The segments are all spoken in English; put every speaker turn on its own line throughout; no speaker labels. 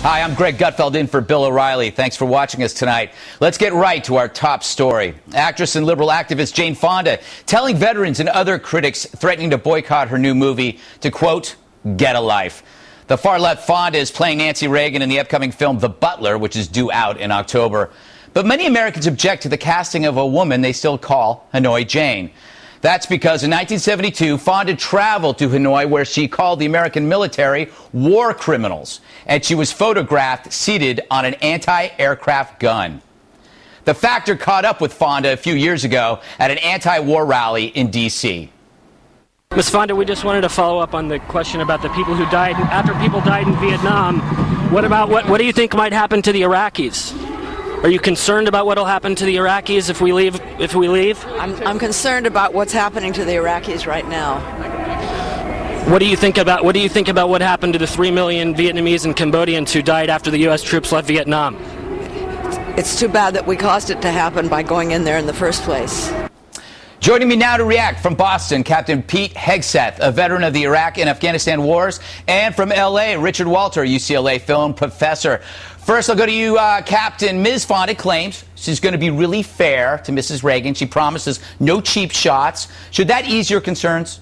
Hi, I'm Greg Gutfeld in for Bill O'Reilly. Thanks for watching us tonight. Let's get right to our top story. Actress and liberal activist Jane Fonda telling veterans and other critics threatening to boycott her new movie to, quote, get a life. The far-left Fonda is playing Nancy Reagan in the upcoming film The Butler, which is due out in October. But many Americans object to the casting of a woman they still call Hanoi Jane. That's because in 1972, Fonda traveled to Hanoi, where she called the American military war criminals, and she was photographed seated on an anti-aircraft gun. The Factor caught up with Fonda a few years ago at an anti-war rally in D.C.
Ms. Fonda, we just wanted to follow up on the question about the people who died after people died in Vietnam. What do you think might happen to the Iraqis? Are you concerned about what will happen to the Iraqis if we leave?
I'm concerned about what's happening to the Iraqis right now.
What do you think about what happened to the 3 million Vietnamese and Cambodians who died after the U.S. troops left Vietnam?
It's too bad that we caused it to happen by going in there in the first place.
Joining me now to react from Boston, Captain Pete Hegseth, a veteran of the Iraq and Afghanistan wars, and from L.A., Richard Walter, UCLA film professor. First, I'll go to you, Captain. Ms. Fonda claims she's going to be really fair to Mrs. Reagan. She promises no cheap shots. Should that ease your concerns?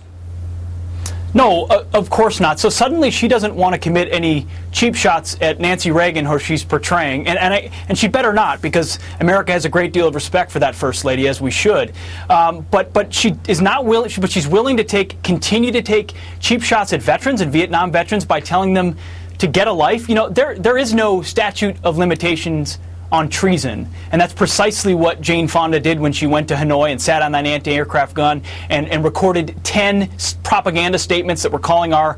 No, of course not. So suddenly she doesn't want to commit any cheap shots at Nancy Reagan, who she's portraying, and she better not, because America has a great deal of respect for that First Lady, as we should. But she is not willing. But she's willing to continue to take cheap shots at veterans and Vietnam veterans by telling them to get a life. You know, there is no statute of limitations on treason, and that's precisely what Jane Fonda did when she went to Hanoi and sat on that anti-aircraft gun and recorded 10 propaganda statements that were calling our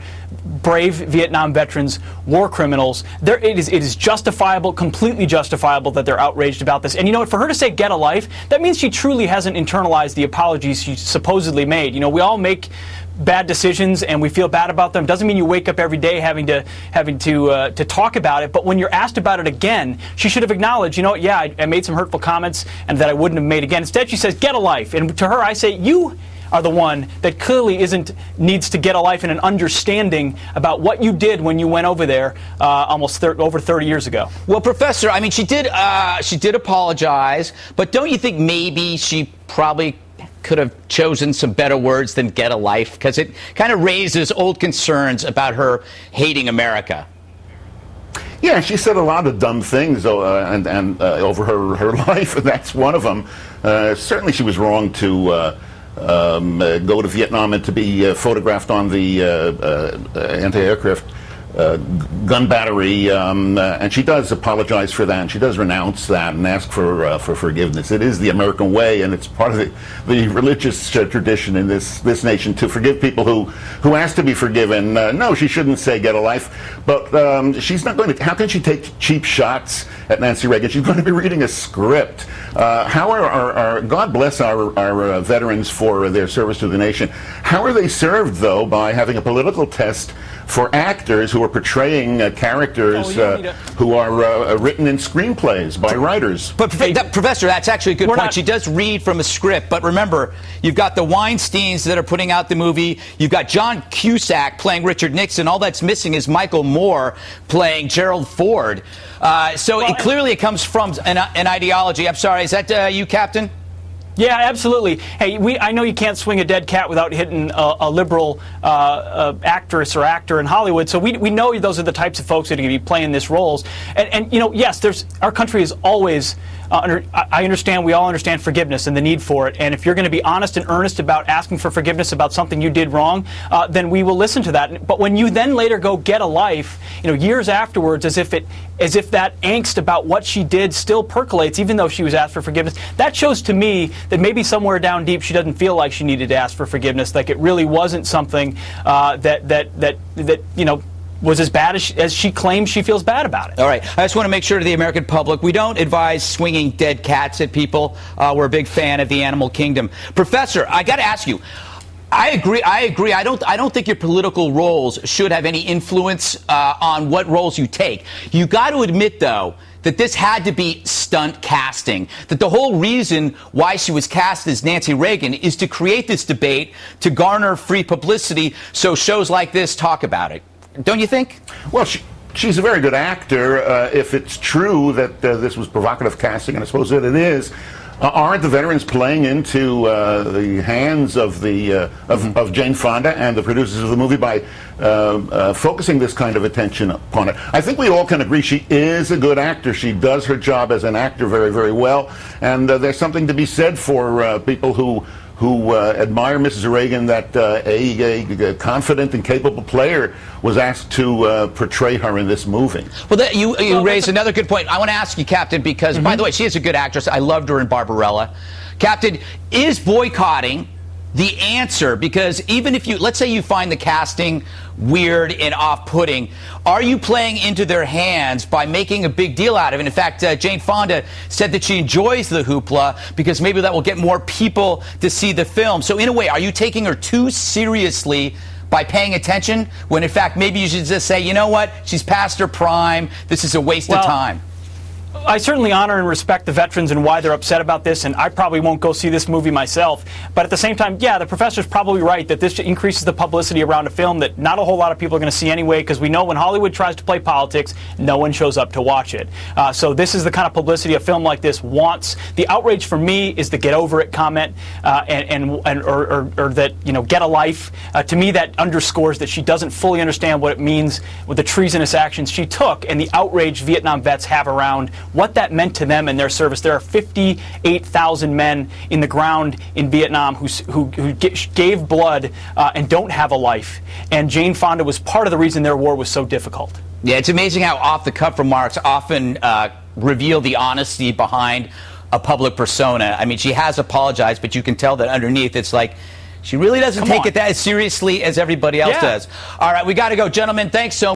brave Vietnam veterans war criminals. It is justifiable, completely justifiable, that they're outraged about this. And you know what, for her to say get a life, that means she truly hasn't internalized the apologies she supposedly made. You know, we all make bad decisions and we feel bad about them. Doesn't mean you wake up every day having to talk about it. But when you're asked about it again, she should have acknowledged, you know what, yeah, I made some hurtful comments and that I wouldn't have made again. Instead, she says, get a life. And to her, I say, you are the one that clearly needs to get a life and an understanding about what you did when you went over there over 30 years ago.
Well, Professor, I mean, she did apologize, but don't you think maybe she probably could have chosen some better words than get a life? Because it kind of raises old concerns about her hating America.
Yeah, she said a lot of dumb things over her life, and that's one of them. Certainly she was wrong to go to Vietnam and to be photographed on the anti-aircraft gun battery, and she does apologize for that, and she does renounce that and ask for forgiveness. It is the American way, and it's part of the religious tradition in this nation to forgive people who ask to be forgiven. No, she shouldn't say get a life, but she's not going to. How can she take cheap shots at Nancy Reagan? She's going to be reading a script. How are God bless our veterans for their service to the nation. How are they served, though, by having a political test for actors who are portraying characters who are written in screenplays by writers?
But Professor, that's actually a good point. She does read from a script, but remember, you've got the Weinsteins that are putting out the movie. You've got John Cusack playing Richard Nixon. All that's missing is Michael Moore playing Gerald Ford. Clearly it comes from an ideology. I'm sorry, is that you, Captain?
Yeah, absolutely. Hey, I know you can't swing a dead cat without hitting a liberal actress or actor in Hollywood, so we know those are the types of folks that are going to be playing these roles. And you know, yes, our country is always we all understand forgiveness and the need for it. And if you're going to be honest and earnest about asking for forgiveness about something you did wrong, then we will listen to that. But when you then later go get a life, you know, years afterwards, as if that angst about what she did still percolates, even though she was asked for forgiveness, that shows to me that maybe somewhere down deep she doesn't feel like she needed to ask for forgiveness. Like it really wasn't something that you know, was as bad as she claims she feels bad about it.
All right. I just want to make sure to the American public, we don't advise swinging dead cats at people. We're a big fan of the animal kingdom. Professor, I got to ask you, I agree. I don't think your political roles should have any influence on what roles you take. You got to admit, though, that this had to be stunt casting, that the whole reason why she was cast as Nancy Reagan is to create this debate, to garner free publicity so shows like this talk about it. Don't you think?
Well, she's a very good actor. If it's true that this was provocative casting, and I suppose that it is, aren't the veterans playing into the hands of of Jane Fonda and the producers of the movie by focusing this kind of attention upon it? I think we all can agree she is a good actor. She does her job as an actor very, very well, and there's something to be said for people who admire Mrs. Reagan, that a confident and capable player was asked to portray her in this movie.
Well, you raised another good point. I want to ask you, Captain, because, by the way, she is a good actress. I loved her in Barbarella. Captain, is boycotting the answer? Because even if let's say you find the casting weird and off-putting, are you playing into their hands by making a big deal out of it? In fact, Jane Fonda said that she enjoys the hoopla because maybe that will get more people to see the film. So in a way, are you taking her too seriously by paying attention when in fact maybe you should just say, you know what, she's past her prime, this is a waste of time?
I certainly honor and respect the veterans and why they're upset about this, and I probably won't go see this movie myself. But at the same time, yeah, the professor's probably right that this increases the publicity around a film that not a whole lot of people are going to see anyway, because we know when Hollywood tries to play politics, no one shows up to watch it. So this is the kind of publicity a film like this wants. The outrage for me is the get over it comment or that, you know, get a life. To me, that underscores that she doesn't fully understand what it means with the treasonous actions she took and the outrage Vietnam vets have around what that meant to them in their service. There are 58,000 men in the ground in Vietnam who gave blood and don't have a life. And Jane Fonda was part of the reason their war was so difficult.
Yeah, it's amazing how off-the-cuff remarks often reveal the honesty behind a public persona. I mean, she has apologized, but you can tell that underneath it's like she really doesn't take it that as seriously as everybody else does. All right, we got to go. Gentlemen, thanks so much.